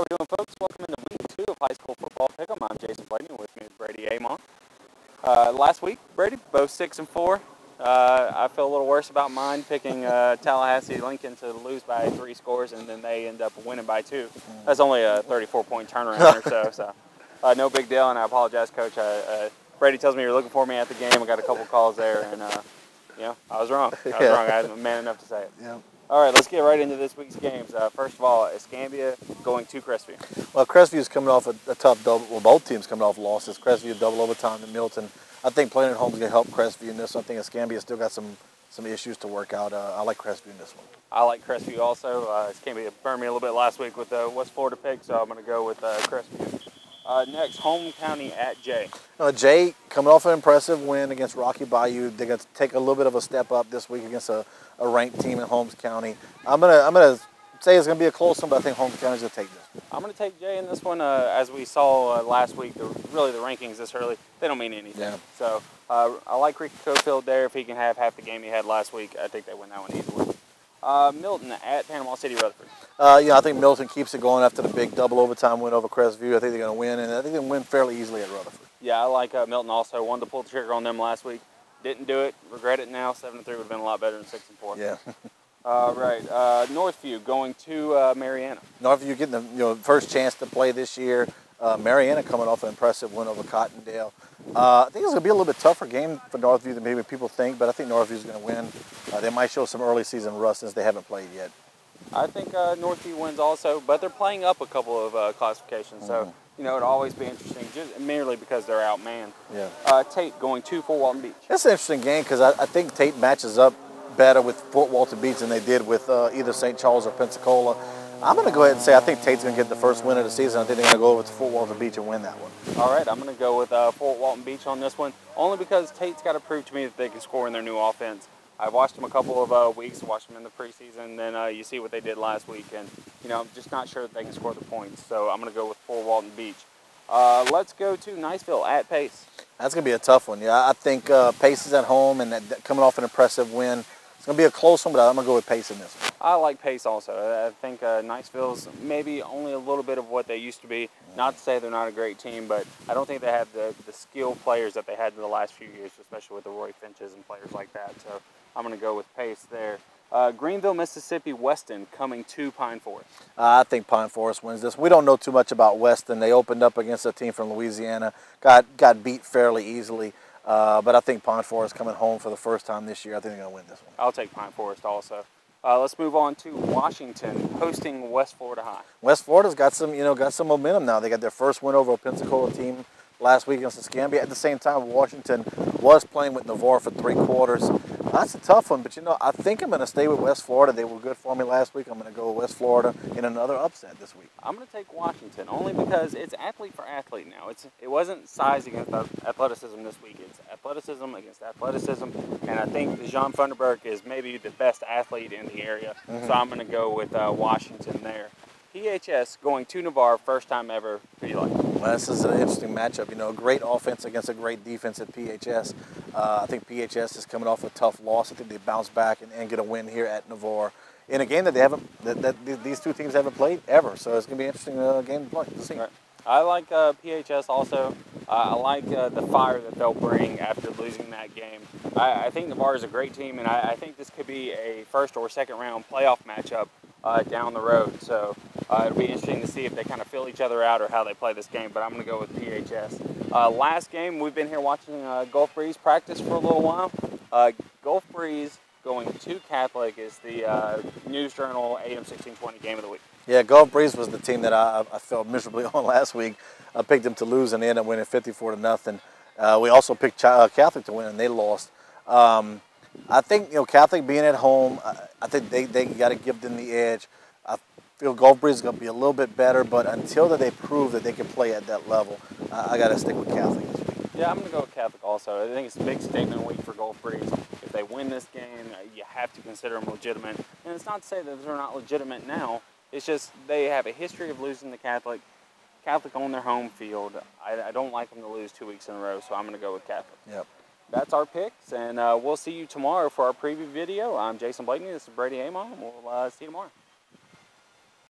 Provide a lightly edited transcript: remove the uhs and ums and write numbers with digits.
How we doing, folks? Welcome into week 2 of high school football pick'em. I'm Jason Blakeney. With me is Brady, Aymond. Last week, Brady, both 6-4. I feel a little worse about mine picking Tallahassee Lincoln to lose by 3 scores, and then they end up winning by 2. That's only a 34-point turnaround or so. No big deal, and I apologize, Coach. Brady tells me you're looking for me at the game. I got a couple calls there, and I was wrong. I was man enough to say it. Yeah. All right, let's get right into this week's games. First of all, Escambia going to Crestview. Well, Crestview's coming off a tough double. Well, both teams coming off losses. Crestview double overtime to Milton. I think playing at home is going to help Crestview in this one. I think Escambia still got some issues to work out. I like Crestview in this one. I like Crestview also. Escambia burned me a little bit last week with the West Florida pick, so I'm going to go with Crestview. Next, Home County at Jay. Jay coming off an impressive win against Rocky Bayou. They're going to take a little bit of a step up this week against a ranked team in Holmes County. I'm gonna say it's going to be a close one, but I think Holmes County's going to take this. I'm going to take Jay in this one. As we saw last week, really the rankings this early, they don't mean anything. Yeah. So I like Ricky Cofield there. If he can have half the game he had last week, I think they win that one easily. Milton at Panama City Rutherford. I think Milton keeps it going after the big double overtime win over Crestview. I think they're going to win, and I think they're going to win fairly easily at Rutherford. Yeah, I like Milton also. Wanted to pull the trigger on them last week. Didn't do it. Regret it now. 7-3 would have been a lot better than 6-4. Yeah. Right. Northview going to Mariana. Northview getting the first chance to play this year. Mariana coming off an impressive win over Cottondale. I think it's going to be a little bit tougher game for Northview than maybe people think, but I think Northview's going to win. They might show some early season rust since they haven't played yet. I think Northview wins also, but they're playing up a couple of classifications, so it'll always be interesting, just merely because they're outmanned. Yeah. Tate going to Fort Walton Beach. That's an interesting game because I think Tate matches up better with Fort Walton Beach than they did with either St. Charles or Pensacola. I'm going to go ahead and say I think Tate's going to get the first win of the season. I think they're going to go over to Fort Walton Beach and win that one. All right, I'm going to go with Fort Walton Beach on this one, only because Tate's got to prove to me that they can score in their new offense. I've watched them a couple of weeks, watched them in the preseason, and then you see what they did last week, and I'm just not sure that they can score the points. So I'm going to go with Fort Walton Beach. Let's go to Niceville at Pace. That's going to be a tough one. Yeah, I think Pace is at home and coming off an impressive win. It's going to be a close one, but I'm going to go with Pace in this one. I like Pace also. I think Niceville's maybe only a little bit of what they used to be. Not to say they're not a great team, but I don't think they have the skilled players that they had in the last few years, especially with the Roy Finches and players like that. So I'm going to go with Pace there. Greenville, Mississippi, Weston coming to Pine Forest. I think Pine Forest wins this. We don't know too much about Weston. They opened up against a team from Louisiana, got beat fairly easily. But I think Pine Forest coming home for the first time this year. I think they're going to win this one. I'll take Pine Forest also. Let's move on to Washington hosting West Florida High. West Florida's got some momentum now. They got their first win over a Pensacola team last week against Escambia. At the same time, Washington was playing with Navarre for 3 quarters. That's a tough one, but I think I'm going to stay with West Florida. They were good for me last week. I'm going to go with West Florida in another upset this week. I'm going to take Washington only because it's athlete for athlete now. It wasn't size against athleticism this week. It's athleticism against athleticism, and I think Jean Funderburg is maybe the best athlete in the area. So I'm going to go with Washington there. PHS going to Navarre, first time ever. Who do you like? Well, this is an interesting matchup. A great offense against a great defense at PHS. I think PHS is coming off a tough loss. I think they bounce back and get a win here at Navarre in a game that these two teams haven't played ever. So it's going to be an interesting game to play. To see. Right. I like PHS also. I like the fire that they'll bring after losing that game. I think Navarre is a great team, and I think this could be a first or second round playoff matchup down the road. So it'll be interesting to see if they kind of fill each other out or how they play this game, but I'm going to go with PHS. Last game, we've been here watching Gulf Breeze practice for a little while. Gulf Breeze going to Catholic is the News Journal AM 1620 game of the week. Yeah, Gulf Breeze was the team that I felt miserably on last week. I picked them to lose, and they ended up winning 54-0. We also picked Catholic to win, and they lost. I think Catholic being at home, I think they got to give them the edge. I feel Gulf Breeze is going to be a little bit better, but until they prove that they can play at that level, I got to stick with Catholic this week. Yeah, I'm going to go with Catholic also. I think it's a big statement week for Gulf Breeze. If they win this game, you have to consider them legitimate. And it's not to say that they're not legitimate now. It's just they have a history of losing to Catholic. Catholic on their home field. I don't like them to lose 2 weeks in a row, so I'm going to go with Catholic. Yep. That's our picks, and we'll see you tomorrow for our preview video. I'm Jason Blakeney. This is Brady Aymond. We'll see you tomorrow.